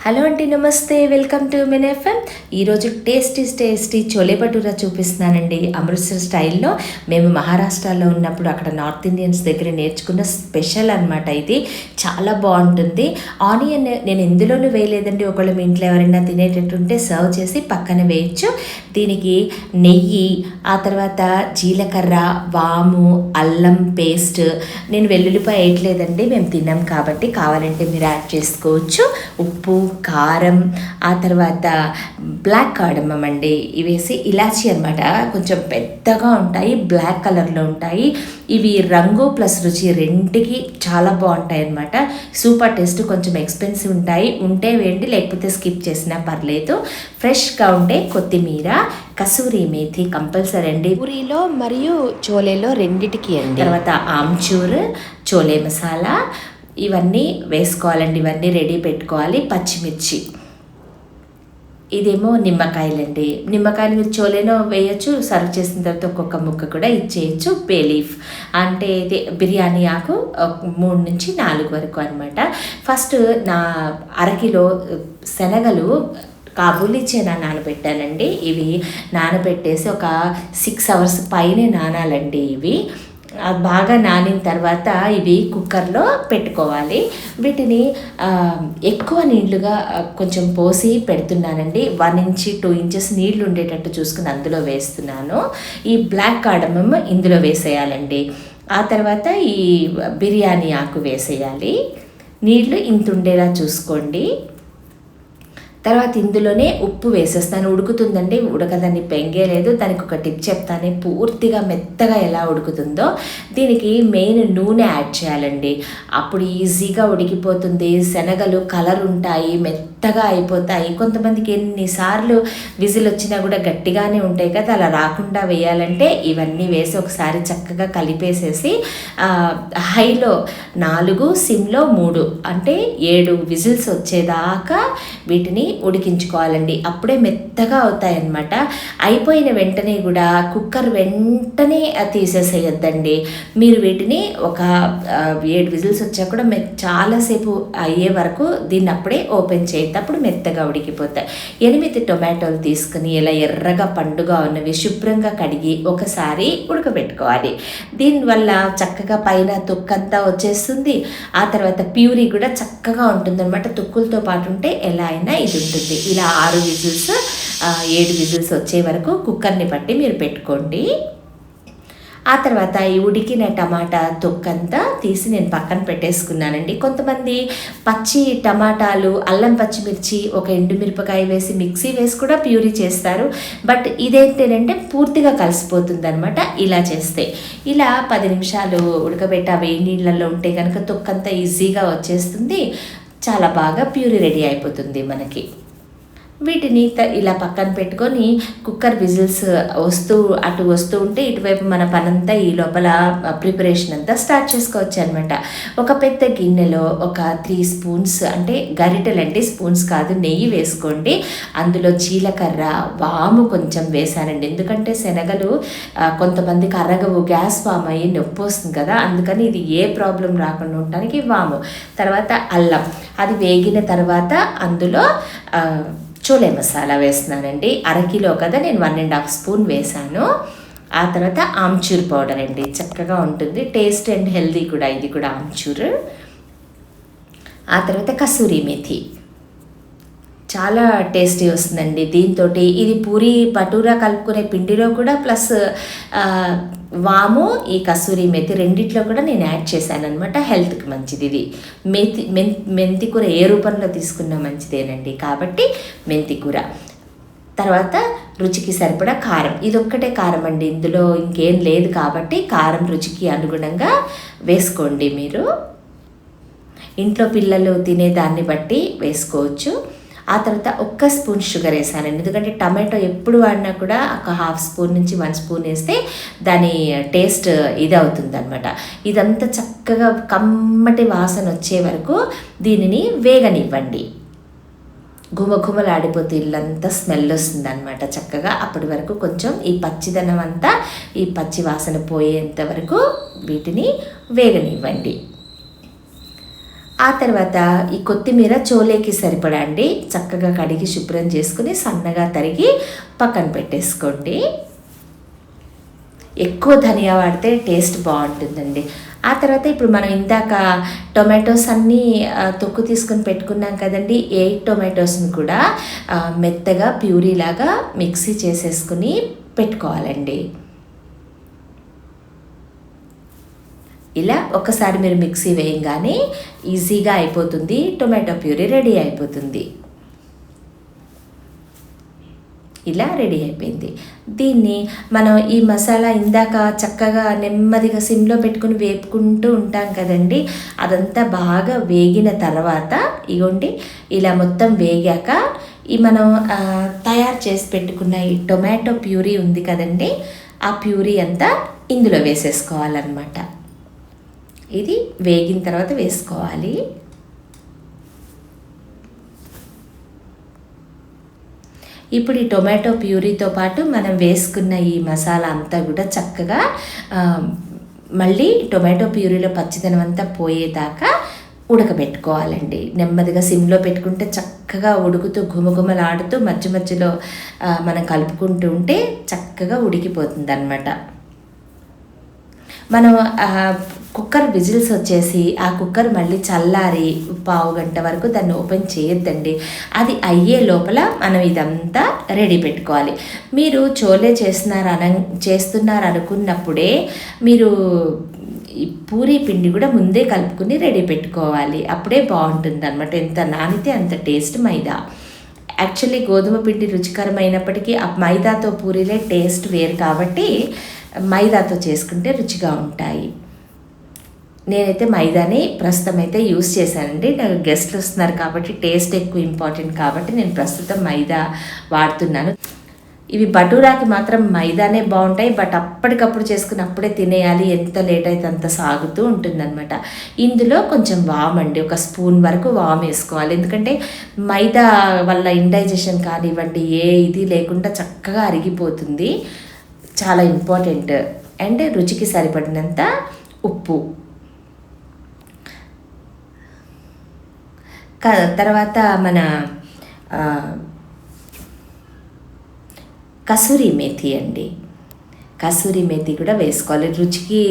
Hello అండి, నమస్తే. Welcome to men FM. ఈరోజు టేస్టీ చోలే భటూరా చూపిస్తున్నానండి. అమృత్సర్ స్టైల్లో మేము మహారాష్ట్రలో ఉన్నప్పుడు అక్కడ నార్త్ ఇండియన్స్ దగ్గర నేర్చుకున్న స్పెషల్ అనమాట. ఇది చాలా బాగుంటుంది. ఆనియన్ నేను ఎందులోనూ వేయలేదండి. ఒకవేళ మీ ఇంట్లో ఎవరైనా తినేటట్టుంటే సర్వ్ చేసి పక్కన వేయచ్చు. దీనికి నెయ్యి, ఆ తర్వాత జీలకర్ర, వాము, అల్లం పేస్ట్. నేను వెల్లుల్లిపాయ వేయట్లేదండి, మేము తిన్నాం కాబట్టి. కావాలంటే మీరు యాడ్ చేసుకోవచ్చు. ఉప్పు, కారం, ఆ తర్వాత బ్లాక్ కార్డమమ్ అండి, ఇవేసి ఇలాచీ అనమాట. కొంచెం పెద్దగా ఉంటాయి, బ్లాక్ కలర్లో ఉంటాయి. ఇవి రంగు ప్లస్ రుచి రెండుకి చాలా బాగుంటాయి అన్నమాట. Super taste. కొంచెం ఎక్స్పెన్సివ్ ఉంటాయి, ఉంటే వేయండి, లేకపోతే స్కిప్ చేసినా పర్లేదు. ఫ్రెష్గా ఉంటే కొత్తిమీర, కసూరి మేథి కంపల్సరీ అండి. పూరీలో మరియు చోలేలో రెండిటికి అండి. తర్వాత ఆమ్చూర్, చోలే మసాలా ఇవన్నీ వేసుకోవాలండి. ఇవన్నీ రెడీ పెట్టుకోవాలి. పచ్చిమిర్చి, ఇదేమో నిమ్మకాయలండి. నిమ్మకాయలు మీరు చోలేనో వేయచ్చు, సర్వ్ చేసిన తర్వాత ఒక్కొక్క ముక్క కూడా ఇచ్చేయచ్చు. బే లీఫ్ అంటే ఇది బిర్యానీ ఆకు 3 నుంచి 4 వరకు అనమాట. ఫస్ట్ నా అరకిలో శనగలు కాబూలీ చనా నానబెట్టానండి. ఇవి నానబెట్టేసి ఒక 6 అవర్స్ పైనే నానాలండి. ఇవి బాగా నానిన తర్వాత ఇవి కుక్కర్లో పెట్టుకోవాలి. వీటిని ఎక్కువ నీళ్లుగా కొంచెం పోసి పెడుతున్నానండి. 1 ఇంచ్ 2 ఇంచెస్ నీళ్లు ఉండేటట్టు చూసుకుని అందులో వేస్తున్నాను. ఈ బ్లాక్ కార్డమమ్ ఇందులో వేసేయాలండి. ఆ తర్వాత ఈ బిర్యానీ ఆకు వేసేయాలి. నీళ్లు ఇంత ఉండేలా చూసుకోండి. తర్వాత ఇందులోనే ఉప్పు వేసేస్తాను. ఉడుకుతుందండి, ఉడకదని పెంగేలేదు. దానికి ఒక టిప్ చెప్తాను, పూర్తిగా మెత్తగా ఎలా ఉడుకుతుందో. దీనికి మెయిన్ నూనె యాడ్ చేయాలండి, అప్పుడు ఈజీగా ఉడికిపోతుంది. శనగలు కలర్ ఉంటాయి, మెత్తగా అయిపోతాయి. కొంతమందికి ఎన్నిసార్లు విజిల్ వచ్చినా కూడా గట్టిగానే ఉంటాయి కదా, అలా రాకుండా వేయాలంటే ఇవన్నీ వేసి ఒకసారి చక్కగా కలిపేసేసి హైలో 4, సిమ్లో 3 అంటే 7 విజిల్స్ వచ్చేదాకా వీటిని ఉడికించుకోవాలండి. అప్పుడే మెత్తగా అవుతాయన్నమాట. అయిపోయిన వెంటనే కూడా కుక్కర్ వెంటనే తీసేసేయద్దండి. మీరు వీటిని ఒక 7 విజిల్స్ వచ్చా కూడా చాలాసేపు అయ్యే వరకు దీన్ని అప్పుడే ఓపెన్ చేయొద్దు, అప్పుడు మెత్తగా ఉడికిపోతాయి. 8 టొమాటోలు తీసుకుని ఇలా ఎర్రగా పండుగా ఉన్నవి శుభ్రంగా కడిగి ఒకసారి ఉడకబెట్టుకోవాలి. దీనివల్ల చక్కగా పైన తొక్కంతా వచ్చేస్తుంది. ఆ తర్వాత ప్యూరీ కూడా చక్కగా ఉంటుందన్నమాట. తొక్కులతో పాటు ఉంటే ఎలా అయినా ఇది ఉంటుంది. ఇలా 6 విజిల్స్ 7 విజిల్స్ వచ్చే వరకు కుక్కర్ని బట్టి మీరు పెట్టుకోండి. ఆ తర్వాత ఈ ఉడికిన టమాటా తొక్కంతా తీసి నేను పక్కన పెట్టేసుకున్నానండి. కొంతమంది పచ్చి టమాటాలు, అల్లం పచ్చిమిర్చి, ఒక ఎండుమిరపకాయ వేసి మిక్సీ వేసి కూడా ప్యూరీ చేస్తారు. బట్ ఇదేంటంటే పూర్తిగా కలిసిపోతుంది అనమాట ఇలా చేస్తే. ఇలా 10 నిమిషాలు ఉడకబెట్టి వేడి నీళ్ళల్లో ఉంటే కనుక తొక్కంతా ఈజీగా వచ్చేస్తుంది. చాలా బాగా ప్యూరీ రెడీ అయిపోతుంది మనకి. వీటిని ఇలా పక్కన పెట్టుకొని కుక్కర్ విజిల్స్ వస్తూ ఉంటే ఇటువైపు మన పనంతా ఈ లోపల ప్రిపరేషన్ అంతా స్టార్ట్ చేసుకోవచ్చు అనమాట. ఒక పెద్ద గిన్నెలో ఒక 3 స్పూన్స్ అంటే గరిటెలండి, స్పూన్స్ కాదు, నెయ్యి వేసుకోండి. అందులో జీలకర్ర, వాము కొంచెం వేసానండి. ఎందుకంటే శనగలు కొంతమందికి అరగవు, గ్యాస్ ఫామ్ అయ్యి నొప్పి వస్తుంది కదా, అందుకని ఇది ఏ ప్రాబ్లం రాకుండా ఉండడానికి వాము. తర్వాత అల్లం, అది వేగిన తర్వాత అందులో చోలే మసాలా వేస్తున్నానండి. అరకిలో కదా, నేను 1.5 స్పూన్ వేసాను. ఆ తర్వాత ఆమ్చూర్ పౌడర్ అండి, చక్కగా ఉంటుంది, టేస్ట్ అండ్ హెల్దీ కూడా ఇది కూడా ఆమ్చూర్. ఆ తర్వాత కసూరి మేథి చాలా టేస్టీ వస్తుందండి దీంతో. ఇది పూరి భటూరా కలుపుకునే పిండిలో కూడా ప్లస్ వాము, ఈ కసూరి మేథి రెండిట్లో కూడా నేను యాడ్ చేశాను అనమాట. హెల్త్కి మంచిది ఇది. మెంతి కూర ఏ రూపంలో తీసుకున్నా మంచిదేనండి, కాబట్టి మెంతి కూర. తర్వాత రుచికి సరిపడా కారం, ఇదొక్కటే కారం అండి, ఇందులో ఇంకేం లేదు కాబట్టి కారం రుచికి అనుగుణంగా వేసుకోండి. మీరు ఇంట్లో పిల్లలు తినేదాన్ని బట్టి వేసుకోవచ్చు. ఆ తర్వాత 1 స్పూన్ షుగర్ వేసానండి, ఎందుకంటే టమాటో ఎప్పుడు వాడినా కూడా ఒక 1/2 స్పూన్ నుంచి 1 స్పూన్ వేస్తే దాని టేస్ట్ ఇది అవుతుంది అనమాట. ఇదంతా చక్కగా కమ్మటి వాసన వచ్చే వరకు దీనిని వేగనివ్వండి. ఘుమఘుమలాడిపోతే ఇల్లంతా స్మెల్ వస్తుంది అనమాట చక్కగా. అప్పటి వరకు కొంచెం ఈ పచ్చిదనం అంతా, ఈ పచ్చి వాసన పోయేంత వరకు వీటిని వేగనివ్వండి. ఆ తర్వాత ఈ కొత్తిమీర చోలేకి సరిపడా అండి, చక్కగా కడిగి శుభ్రం చేసుకుని సన్నగా తరిగి పక్కన పెట్టేసుకోండి. ఎక్కువ ధనియా వాడితే టేస్ట్ బాగుంటుందండి. ఆ తర్వాత ఇప్పుడు మనం ఇందాక టొమాటోస్ అన్నీ తొక్కు తీసుకొని పెట్టుకున్నాం కదండి. 8 టొమాటోస్ని కూడా మెత్తగా ప్యూరీలాగా మిక్సీ చేసేసుకుని పెట్టుకోవాలండి. ఇలా ఒకసారి మీరు మిక్సీ వేయంగానే ఈజీగా అయిపోతుంది, టొమాటో ప్యూరీ రెడీ అయిపోతుంది. ఇలా రెడీ అయిపోయింది. దీన్ని మనం ఈ మసాలా ఇందాక చక్కగా నెమ్మదిగా సిమ్లో పెట్టుకుని వేపుకుంటూ ఉంటాం కదండి. అదంతా బాగా వేగిన తర్వాత ఇగోండి ఇలా మొత్తం వేగాక ఈ మనం తయారు చేసి పెట్టుకున్న ఈ టొమాటో ప్యూరీ ఉంది కదండి, ఆ ప్యూరీ అంతా ఇందులో వేసేసుకోవాలన్నమాట. ఇది వేగిన తర్వాత వేసుకోవాలి. ఇప్పుడు ఈ టొమాటో ప్యూరీతో పాటు మనం వేసుకున్న ఈ మసాలా అంతా కూడా చక్కగా మళ్ళీ టొమాటో ప్యూరీలో పచ్చిదనం అంతా పోయేదాకా ఉడకబెట్టుకోవాలండి. నెమ్మదిగా సిమ్లో పెట్టుకుంటే చక్కగా ఉడుకుతూ గుమగుమలాడుతూ మధ్య మధ్యలో మనం కలుపుకుంటూ ఉంటే చక్కగా ఉడికిపోతుంది అన్నమాట. మనం కుక్కర్ విజిల్స్ వచ్చేసి ఆ కుక్కర్ మళ్ళీ చల్లారి పావు గంట వరకు దాన్ని ఓపెన్ చేయొద్దండి. అది అయ్యే లోపల మనం ఇదంతా రెడీ పెట్టుకోవాలి. మీరు చోలే చేస్తున్నారు అనుకున్నప్పుడే మీరు ఈ పూరీ పిండి కూడా ముందే కలుపుకుని రెడీ పెట్టుకోవాలి. అప్పుడే బాగుంటుంది అన్నమాట. ఎంత నానితే అంత టేస్ట్. మైదా యాక్చువల్లీ గోధుమ పిండి రుచికరమైనప్పటికీ ఆ మైదాతో పూరీలే టేస్ట్ వేరు కాబట్టి మైదాతో చేసుకుంటే రుచిగా ఉంటాయి. నేనైతే మైదాని ప్రస్తుతం అయితే యూస్ చేశానండి. నాకు గెస్ట్లు వస్తున్నారు కాబట్టి టేస్ట్ ఎక్కువ ఇంపార్టెంట్ కాబట్టి నేను ప్రస్తుతం మైదా వాడుతున్నాను. ఇవి బటూరాకి మాత్రం మైదానే బాగుంటాయి, బట్ అప్పటికప్పుడు చేసుకుని అప్పుడే తినేయాలి, ఎంత లేట్ అయితే అంత సాగుతూ ఉంటుందన్నమాట. ఇందులో కొంచెం వామ్ అండి, ఒక స్పూన్ వరకు వామ్ వేసుకోవాలి. ఎందుకంటే మైదా వల్ల ఇండైజెషన్ కానివ్వండి ఏ ఇది లేకుండా చక్కగా అరిగిపోతుంది, చాలా ఇంపార్టెంట్. అండ్ రుచికి సరిపడినంత ఉప్పు, తర్వాత మన కసూరి మేథి అండి, కసూరి మేథి కూడా వేసుకోవాలి. రుచికి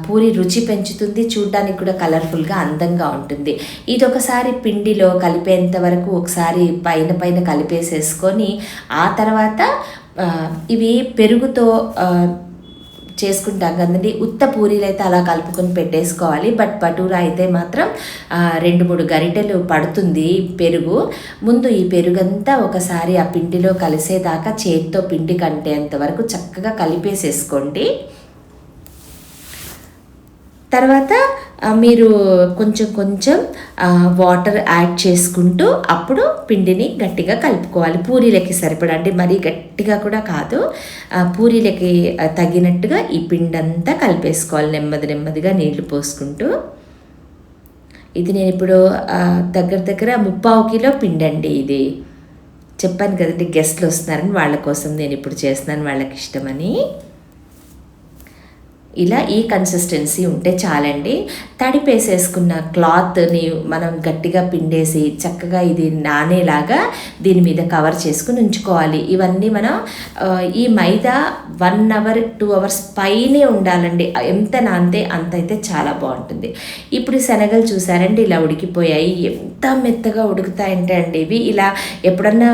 పూరి రుచి పెంచుతుంది, చూడడానికి కూడా కలర్ఫుల్గా అందంగా ఉంటుంది. ఇది ఒకసారి పిండిలో కలిపేంత వరకు ఒకసారి పైన కలిపేసేసుకొని ఆ తర్వాత ఇవి పెరుగుతో చేసుకుంటాం కదండి. ఉత్త పూరీలు అయితే అలా కలుపుకొని పెట్టేసుకోవాలి. బట్ బటూరా అయితే మాత్రం 2-3 గరిటెలు పడుతుంది పెరుగు. ముందు ఈ పెరుగంతా ఒకసారి ఆ పిండిలో కలిసేదాకా చేతితో పిండి కంటేంత వరకు చక్కగా కలిపేసేసుకోండి. తర్వాత మీరు కొంచెం వాటర్ యాడ్ చేసుకుంటూ అప్పుడు పిండిని గట్టిగా కలుపుకోవాలి. పూరీలకి సరిపడా, అంటే మరీ గట్టిగా కూడా కాదు, పూరీలకి తగినట్టుగా ఈ పిండి అంతా కలిపేసుకోవాలి నెమ్మదిగా నీళ్లు పోసుకుంటూ. ఇది నేను ఇప్పుడు దగ్గర 3/4 కిలో పిండి అండి. ఇది చెప్పాను కదండి గెస్ట్లు వస్తున్నారని, వాళ్ళ కోసం నేను ఇప్పుడు చేస్తున్నాను, వాళ్ళకి ఇష్టమని. ఇలా ఈ కన్సిస్టెన్సీ ఉంటే చాలండి. తడిపేసేసుకున్న క్లాత్ని మనం గట్టిగా పిండేసి చక్కగా ఇది నానేలాగా దీని మీద కవర్ చేసుకుని ఉంచుకోవాలి. ఇవన్నీ మనం ఈ మైదా 1 అవర్ 2 అవర్స్ పైనే ఉండాలండి. ఎంత నానితే అంత అయితే చాలా బాగుంటుంది. ఇప్పుడు శనగలు చూసారండి ఇలా ఉడికిపోయాయి, ఎంత మెత్తగా ఉడుకుతాయంటే అండి ఇవి. ఇలా ఎప్పుడన్నా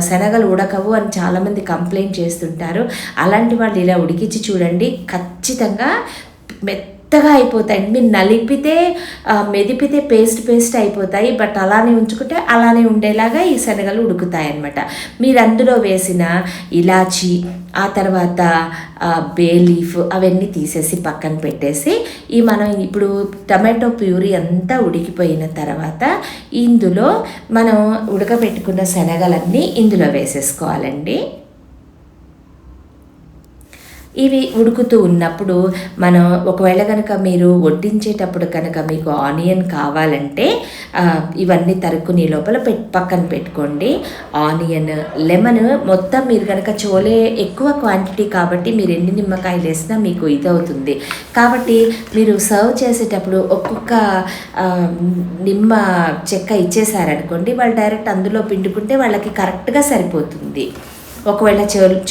శనగలు ఉడకవు అని చాలామంది కంప్లైంట్ చేస్తుంటారు. అలాంటి వాళ్ళు ఇలా ఉడికించి చూడండి, ఖచ్చితంగా మెత్తగా అయిపోతాయి. మీరు నలిపితే మెదిపితే పేస్ట్ అయిపోతాయి, బట్ అలానే ఉంచుకుంటే అలానే ఉండేలాగా ఈ శనగలు ఉడుకుతాయి అన్నమాట. మీరు అందులో వేసిన ఇలాచి, ఆ తర్వాత బే లీఫ్ అవన్నీ తీసేసి పక్కన పెట్టేసి ఈ మనం ఇప్పుడు టమాటో ప్యూరీ అంతా ఉడికిపోయిన తర్వాత ఇందులో మనం ఉడకబెట్టుకున్న శనగలన్నీ ఇందులో వేసేసుకోవాలండి. ఇవి ఉడుకుతూ ఉన్నప్పుడు మనం ఒకవేళ కనుక మీరు వడ్డించేటప్పుడు కనుక మీకు ఆనియన్ కావాలంటే ఇవన్నీ తరుక్కుని లోపల పక్కన పెట్టుకోండి. ఆనియన్, లెమన్ మొత్తం మీరు కనుక చోలే ఎక్కువ క్వాంటిటీ కాబట్టి మీరు ఎన్ని నిమ్మకాయలు వేసినా మీకు ఇదవుతుంది. కాబట్టి మీరు సర్వ్ చేసేటప్పుడు ఒక్కొక్క నిమ్మ చెక్క ఇచ్చేసారనుకోండి, వాళ్ళు డైరెక్ట్ అందులో పిండుకుంటే వాళ్ళకి కరెక్ట్గా సరిపోతుంది. ఒకవేళ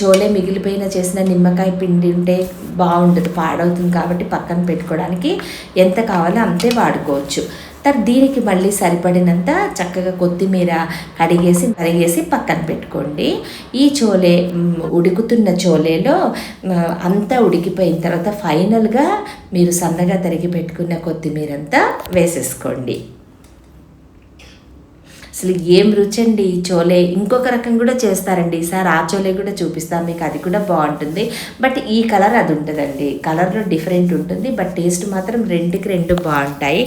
చోలే మిగిలిపోయిన చేసిన నిమ్మకాయ పిండి ఉంటే బాగుండదు, పాడవుతుంది. కాబట్టి పక్కన పెట్టుకోవడానికి ఎంత కావాలో అంతే వాడుకోవచ్చు. దీనికి మళ్ళీ సరిపడినంత చక్కగా కొత్తిమీర కడిగేసి పక్కన పెట్టుకోండి. ఈ చోలే ఉడుకుతున్న చోలేలో అంతా ఉడికిపోయిన తర్వాత ఫైనల్గా మీరు సన్నగా తరిగి పెట్టుకున్న కొత్తిమీర అంతా వేసేసుకోండి. అసలు ఏం రుచి అండి ఈ చోలే. ఇంకొక రకం కూడా చేస్తారండి, ఈసారి ఆ చోలే కూడా చూపిస్తాను మీకు, అది కూడా బాగుంటుంది. బట్ ఈ కలర్ అది ఉంటుందండి, కలర్లో డిఫరెంట్ ఉంటుంది, బట్ టేస్ట్ మాత్రం రెండు బాగుంటాయి.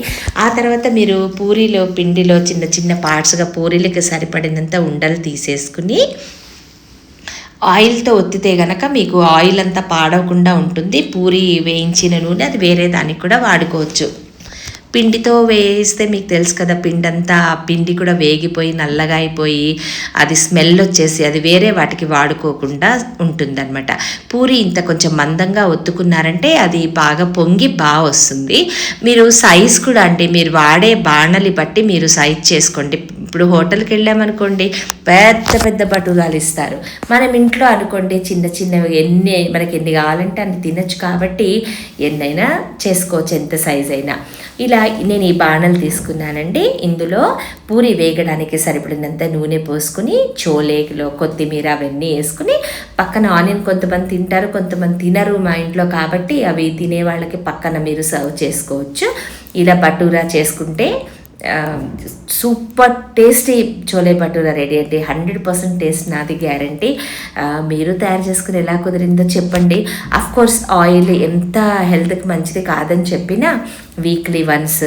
ఆ తర్వాత మీరు పూరీలో పిండిలో చిన్న చిన్న పార్ట్స్గా పూరీలకి సరిపడినంత ఉండలు తీసేసుకుని ఆయిల్తో ఒత్తితే గనక మీకు ఆయిల్ అంతా పాడవకుండా ఉంటుంది. పూరి వేయించిన నూనె అది వేరే దానికి కూడా వాడుకోవచ్చు. పిండితో వేస్తే మీకు తెలుసు కదా, పిండి కూడా వేగిపోయి నల్లగా అయిపోయి అది స్మెల్ వచ్చేసి అది వేరే వాటికి వాడుకోకుండా ఉంటుందన్నమాట. పూరి ఇంత కొంచెం మందంగా ఒత్తుకున్నారంటే అది బాగా పొంగి బాగా వస్తుంది. మీరు సైజ్ కూడా అంటే మీరు వాడే బాణలి బట్టి మీరు సైజ్ చేసుకోండి. ఇప్పుడు హోటల్కి వెళ్ళామనుకోండి పెద్ద పెద్ద బటూరాలు ఇస్తారు. మనం ఇంట్లో అనుకోండి చిన్న చిన్నవి మనకి ఎన్ని కావాలంటే అన్ని తినచ్చు. కాబట్టి ఎన్నైనా చేసుకోవచ్చు, ఎంత సైజ్ అయినా. ఇలా నేను ఈ బాణలు తీసుకున్నానండి. ఇందులో పూరి వేగడానికి సరిపడినంత నూనె పోసుకుని చోలేలో కొత్తిమీర అవన్నీ వేసుకుని పక్కన ఆనియన్ కొంతమంది తింటారు, కొంతమంది తినరు మా ఇంట్లో. కాబట్టి అవి తినే వాళ్ళకి పక్కన మీరు సర్వ్ చేసుకోవచ్చు. ఇలా బటూరా చేసుకుంటే super tasty chole bhatura ready అండి. 100% టేస్ట్ నాది గ్యారంటీ. మీరు తయారు చేసుకుని ఎలా కుదిరిందో చెప్పండి. అఫ్కోర్స్ ఆయిల్ ఎంత హెల్త్కి మంచిది కాదని చెప్పినా వీక్లీ వన్స్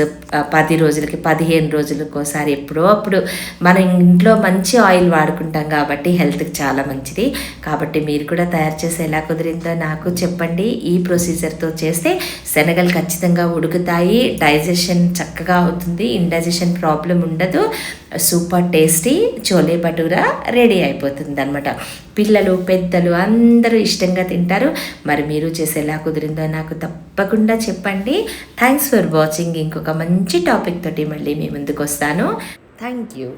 10 రోజులకి 15 రోజులకు ఒకసారి ఎప్పుడో అప్పుడు మన ఇంట్లో మంచి ఆయిల్ వాడుకుంటాం కాబట్టి హెల్త్కి చాలా మంచిది. కాబట్టి మీరు కూడా తయారు చేసి ఎలా కుదిరిందో నాకు చెప్పండి. ఈ ప్రొసీజర్తో చేస్తే శనగలు ఖచ్చితంగా ఉడుకుతాయి, డైజెషన్ చక్కగా అవుతుంది, ఇండైజెషన్ ప్రాబ్లం ఉండదు. Super tasty chole bhatura ready అయిపోతుంది అనమాట. పిల్లలు పెద్దలు అందరూ ఇష్టంగా తింటారు. మరి మీరు చేసి ఎలా కుదిరిందో నాకు తప్పకుండా చెప్పండి. Thanks for watching. ఇంకొక మంచి టాపిక్ తోటి మళ్ళీ మీ ముందుకు వస్తాను. Thank you.